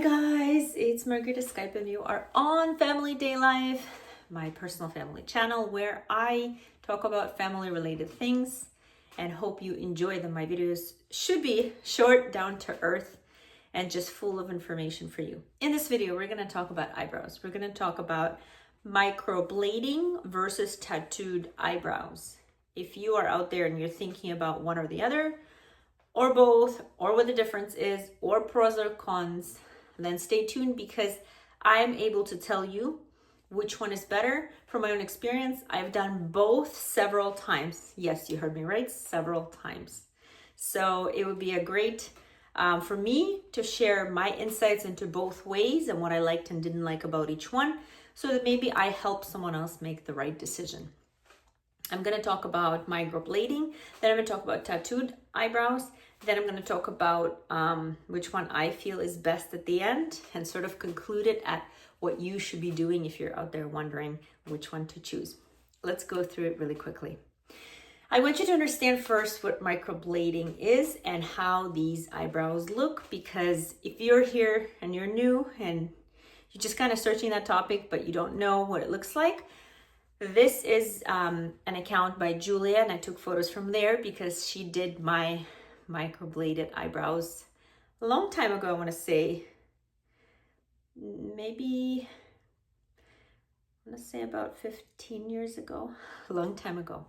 guys, it's Margarita Skype and you are on Family Daylife, my personal family channel where I talk about family related things and hope you enjoy them. My videos should be short, down to earth, and just full of information for you. In this video, we're going to talk about eyebrows. We're going to talk about microblading versus tattooed eyebrows. If you are out there and you're thinking about one or the other, or both, or what the difference is, or pros or cons, then stay tuned because I'm able to tell you which one is better. From my own experience, I've done both several times. Yes, you heard me right, several times. So it would be a great for me to share my insights into both ways and what I liked and didn't like about each one, so that maybe I help someone else make the right decision. I'm going to talk about microblading, then I'm going to talk about tattooed eyebrows, then I'm going to talk about which one I feel is best at the end, and sort of conclude it at what you should be doing if you're out there wondering which one to choose. Let's go through it really quickly. I want you to understand first what microblading is and how these eyebrows look, because if you're here and you're new and you're just kind of searching that topic but you don't know what it looks like, this is an account by Julia, and I took photos from there because she did my microbladed eyebrows a long time ago. I want to say maybe, about 15 years ago, a long time ago.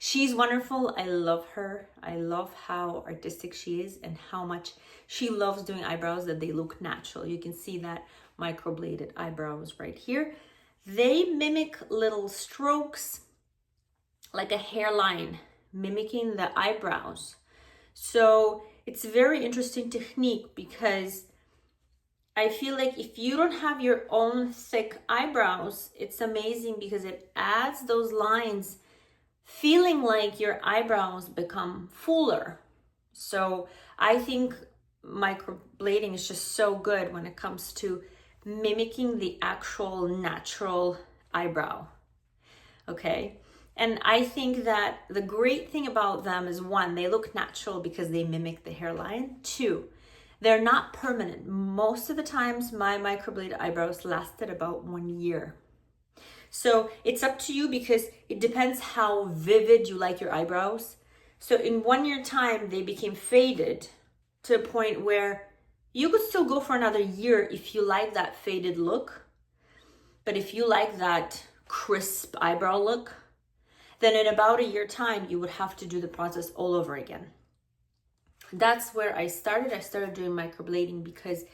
She's wonderful. I love her. I love how artistic she is and how much she loves doing eyebrows, that they look natural. You can see that microbladed eyebrows right here. They mimic little strokes, like a hairline, mimicking the eyebrows. So it's a very interesting technique because I feel like if you don't have your own thick eyebrows, it's amazing because it adds those lines, feeling like your eyebrows become fuller. So I think microblading is just so good when it comes to mimicking the actual natural eyebrow. Okay. And I think that the great thing about them is, one, they look natural because they mimic the hairline. Two, they're not permanent. Most of the times my microbladed eyebrows lasted about 1 year. So it's up to you because it depends how vivid you like your eyebrows. So in 1 year time, they became faded to a point where you could still go for another year if you like that faded look. But if you like that crisp eyebrow look, then in about a year time, you would have to do the process all over again. That's where I started. I started doing microblading because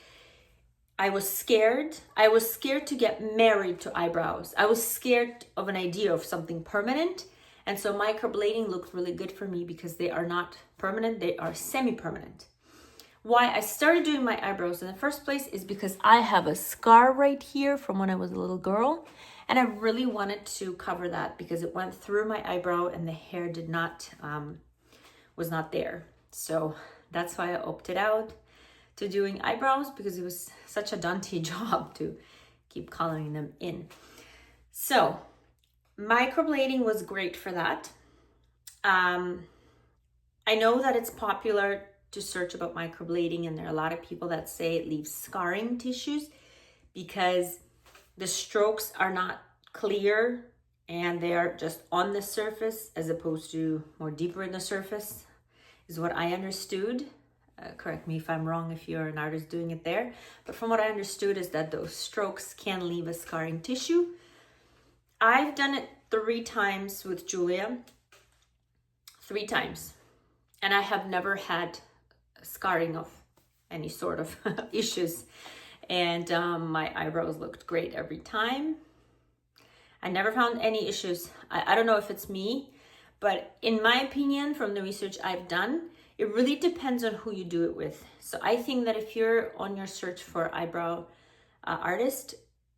I was scared. I was scared to get married to eyebrows. I was scared of an idea of something permanent. And so microblading looked really good for me because they are not permanent, they are semi-permanent. Why I started doing my eyebrows in the first place is because I have a scar right here from when I was a little girl, and I really wanted to cover that because it went through my eyebrow and the hair did not was not there. So that's why I opted out to doing eyebrows, because it was such a daunting job to keep coloring them in. So microblading was great for that. I know that it's popular to search about microblading, and there are a lot of people that say it leaves scarring tissues because the strokes are not clear and they are just on the surface as opposed to more deeper in the surface, is what I understood. Correct me if I'm wrong if you're an artist doing it there, but from what I understood is that those strokes can leave a scarring tissue. I've done it 3 times with Julia, 3 times, and I have never had scarring of any sort of issues, and my eyebrows looked great every time. I never found any issues. I don't know if it's me, but in my opinion, from the research I've done, it really depends on who you do it with. So I think that if you're on your search for eyebrow artist,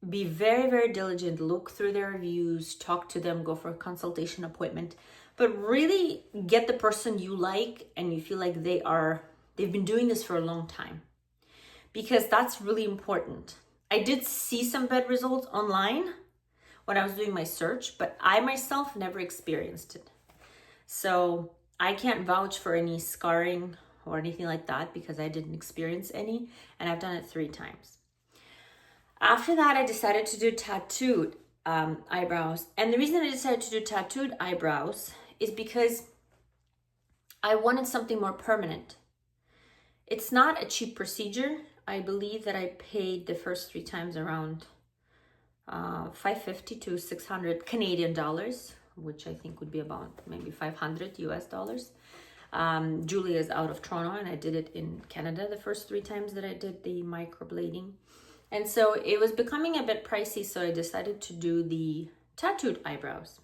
be very, very diligent, look through their reviews, talk to them, go for a consultation appointment, but really get the person you like and you feel like they've been doing this for a long time, because that's really important. I did see some bad results online when I was doing my search, but I myself never experienced it. So I can't vouch for any scarring or anything like that because I didn't experience any, and I've done it 3 times. After that, I decided to do tattooed eyebrows. And the reason I decided to do tattooed eyebrows is because I wanted something more permanent. It's not a cheap procedure. I believe that I paid the first 3 times around $550 to $600 Canadian dollars, which I think would be about maybe $500 US dollars. Julia is out of Toronto, and I did it in Canada the first 3 times that I did the microblading. And so it was becoming a bit pricey, so I decided to do the tattooed eyebrows.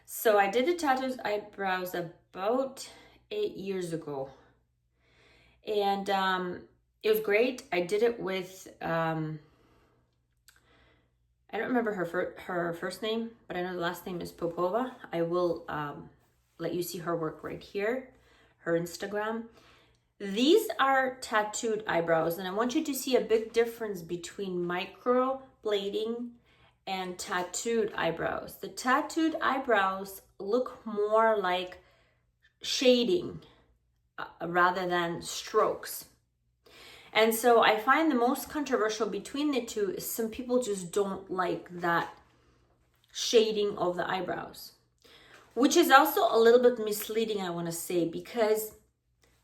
So I did the tattooed eyebrows about 8 years ago. And it was great. I did it with, I don't remember her first name, but I know the last name is Popova. I will let you see her work right here, her Instagram. These are tattooed eyebrows, and I want you to see a big difference between microblading and tattooed eyebrows. The tattooed eyebrows look more like shading rather than strokes. And so I find the most controversial between the two is some people just don't like that shading of the eyebrows, which is also a little bit misleading, I want to say, because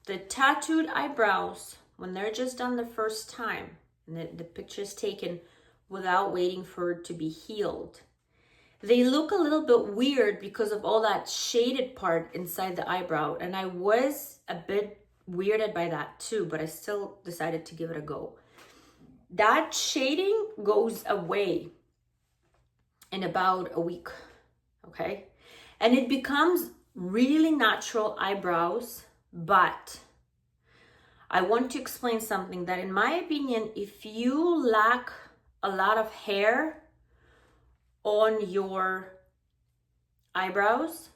the tattooed eyebrows, when they're just done the first time, and the picture is taken without waiting for it to be healed, they look a little bit weird because of all that shaded part inside the eyebrow. And I was a bit weirded by that too, but I still decided to give it a go. That shading goes away in about a week, okay? And it becomes really natural eyebrows. But I want to explain something that, in my opinion, if you lack a lot of hair on your eyebrows,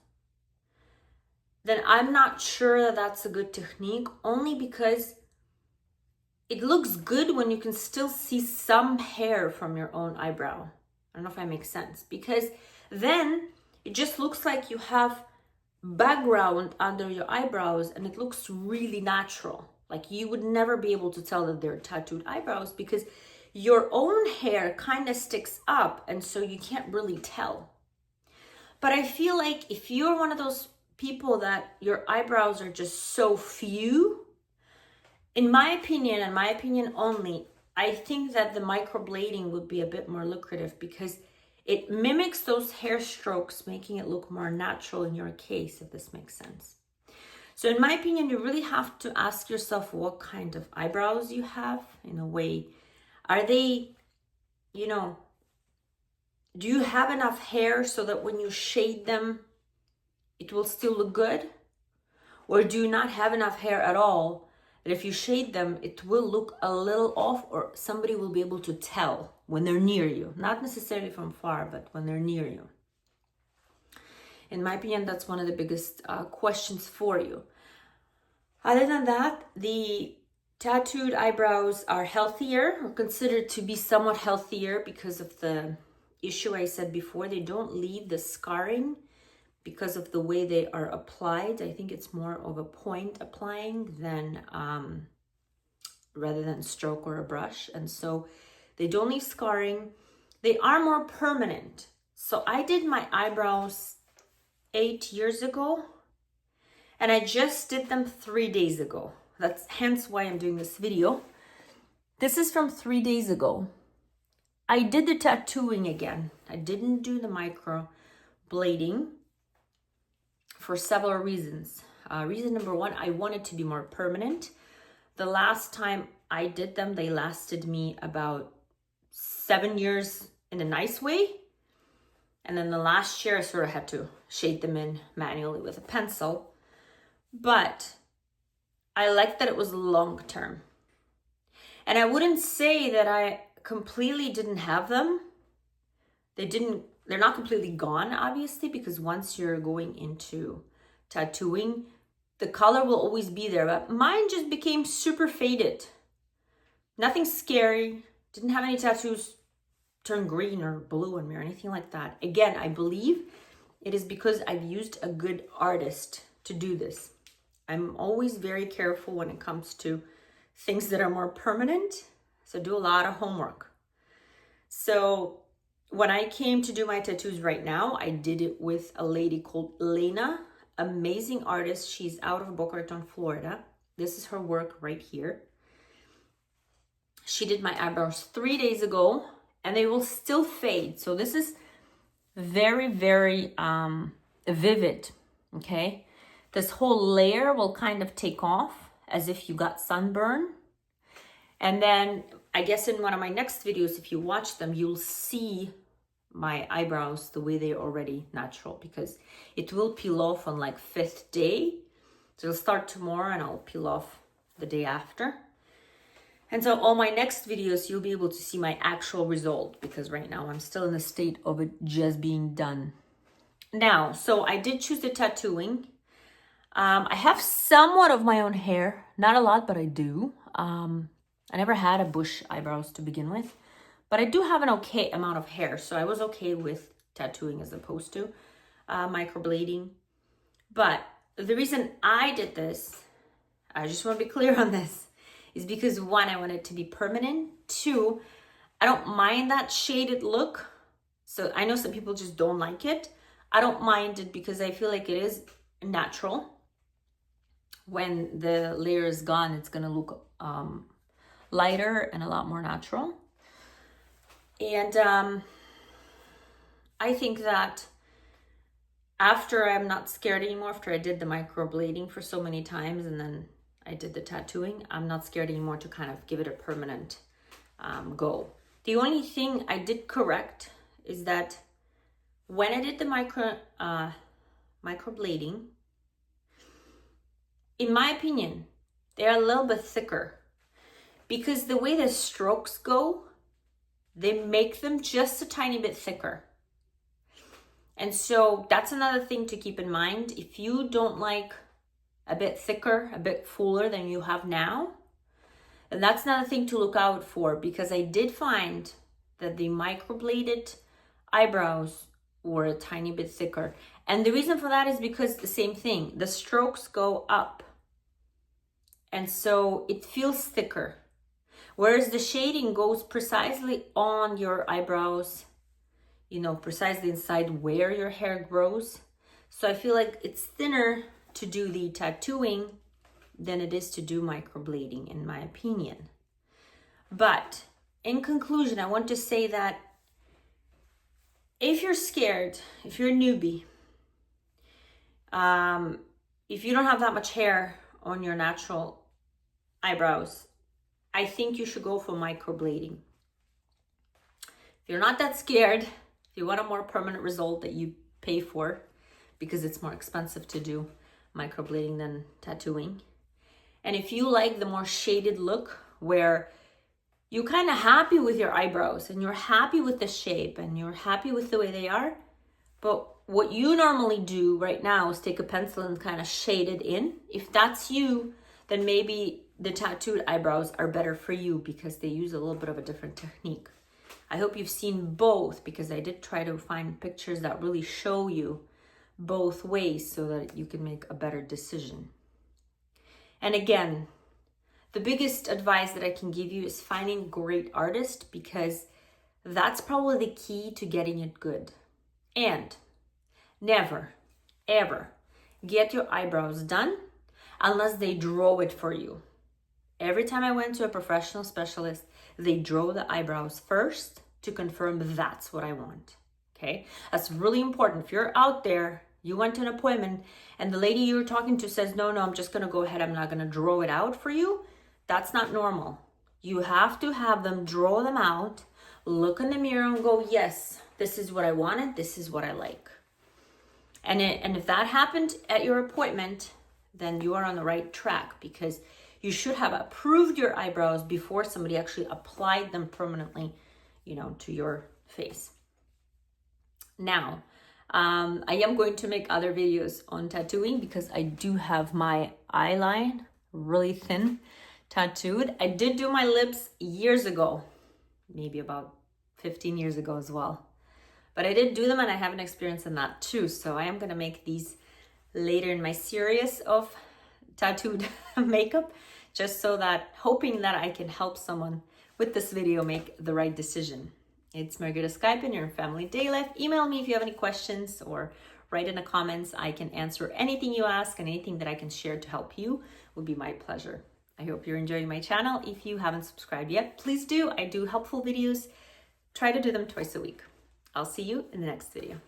then I'm not sure that that's a good technique, only because it looks good when you can still see some hair from your own eyebrow. I don't know if that makes sense, because then it just looks like you have background under your eyebrows and it looks really natural. Like you would never be able to tell that they're tattooed eyebrows because your own hair kind of sticks up, and so you can't really tell. But I feel like if you're one of those people that your eyebrows are just so few, in my opinion, and my opinion only, I think that the microblading would be a bit more lucrative because it mimics those hair strokes, making it look more natural in your case, if this makes sense. So in my opinion, you really have to ask yourself what kind of eyebrows you have, in a way. Are they, do you have enough hair so that when you shade them, it will still look good? Or do you not have enough hair at all, that if you shade them, it will look a little off, or somebody will be able to tell when they're near you? Not necessarily from far, but when they're near you. In my opinion, that's one of the biggest questions for you. Other than that, the tattooed eyebrows are healthier, or considered to be somewhat healthier, because of the issue I said before. They don't leave the scarring because of the way they are applied. I think it's more of a point applying than rather than stroke or a brush. And so they don't leave scarring. They are more permanent. So I did my eyebrows 8 years ago, and I just did them 3 days ago. That's hence why I'm doing this video. This is from 3 days ago. I did the tattooing again. I didn't do the microblading for several reasons. Reason number one, I wanted to be more permanent. The last time I did them, they lasted me about 7 years in a nice way. And then the last year, I sort of had to shade them in manually with a pencil. But I liked that it was long term. And I wouldn't say that I completely didn't have them. They're not completely gone, obviously, because once you're going into tattooing, the color will always be there. But mine just became super faded. Nothing scary. Didn't have any tattoos turn green or blue on me or anything like that. Again, I believe it is because I've used a good artist to do this. I'm always very careful when it comes to things that are more permanent. So do a lot of homework. So when I came to do my tattoos right now, I did it with a lady called Elena, amazing artist. She's out of Boca Raton, Florida. This is her work right here. She did my eyebrows 3 days ago and they will still fade. So this is very, very vivid, okay? This whole layer will kind of take off as if you got sunburn. And then I guess in one of my next videos, if you watch them, you'll see my eyebrows the way they're already natural, because it will peel off on like 5th day. So it'll start tomorrow and I'll peel off the day after. And so all my next videos, you'll be able to see my actual result, because right now I'm still in the state of it just being done. Now, so I did choose the tattooing. I have somewhat of my own hair, not a lot, but I do. I never had a bush eyebrows to begin with, but I do have an okay amount of hair. So I was okay with tattooing as opposed to microblading. But the reason I did this, I just want to be clear on this, is because 1, I want it to be permanent. 2, I don't mind that shaded look. So I know some people just don't like it. I don't mind it because I feel like it is natural. When the layer is gone, it's gonna look lighter and a lot more natural. And I think that after I'm not scared anymore, after I did the microblading for so many times and then I did the tattooing, I'm not scared anymore to kind of give it a permanent go. The only thing I did correct is that when I did the microblading, in my opinion, they're a little bit thicker, because the way the strokes go, they make them just a tiny bit thicker. And so that's another thing to keep in mind. If you don't like a bit thicker, a bit fuller than you have now, and that's another thing to look out for, because I did find that the microbladed eyebrows were a tiny bit thicker. And the reason for that is because the same thing, the strokes go up. And so it feels thicker. Whereas the shading goes precisely on your eyebrows, you know, precisely inside where your hair grows. So I feel like it's thinner to do the tattooing than it is to do microblading, in my opinion. But in conclusion, I want to say that if you're scared, if you're a newbie, if you don't have that much hair on your natural eyebrows, I think you should go for microblading. If you're not that scared, if you want a more permanent result that you pay for, because it's more expensive to do microblading than tattooing. And if you like the more shaded look where you're kind of happy with your eyebrows and you're happy with the shape and you're happy with the way they are, but what you normally do right now is take a pencil and kind of shade it in. If that's you, then maybe the tattooed eyebrows are better for you because they use a little bit of a different technique. I hope you've seen both, because I did try to find pictures that really show you both ways so that you can make a better decision. And again, the biggest advice that I can give you is finding great artists, because that's probably the key to getting it good. And never, ever get your eyebrows done unless they draw it for you. Every time I went to a professional specialist, they draw the eyebrows first to confirm that's what I want. Okay? That's really important. If you're out there, you went to an appointment and the lady you were talking to says, no, I'm just going to go ahead. I'm not going to draw it out for you. That's not normal. You have to have them draw them out, look in the mirror and go, yes, this is what I wanted. This is what I like. And if that happened at your appointment, then you are on the right track, because you should have approved your eyebrows before somebody actually applied them permanently, you know, to your face. Now, I am going to make other videos on tattooing, because I do have my eyeline really thin tattooed. I did do my lips years ago, maybe about 15 years ago as well. But I did do them and I have an experience in that too. So I am going to make these later in my series of tattooed makeup, just so that, hoping that I can help someone with this video make the right decision. It's Margarita Skype and your Family Day Life. Email me if you have any questions or write in the comments. I can answer anything you ask, and anything that I can share to help you would be my pleasure. I hope you're enjoying my channel. If you haven't subscribed yet, please do. I do helpful videos. Try to do them twice a week. I'll see you in the next video.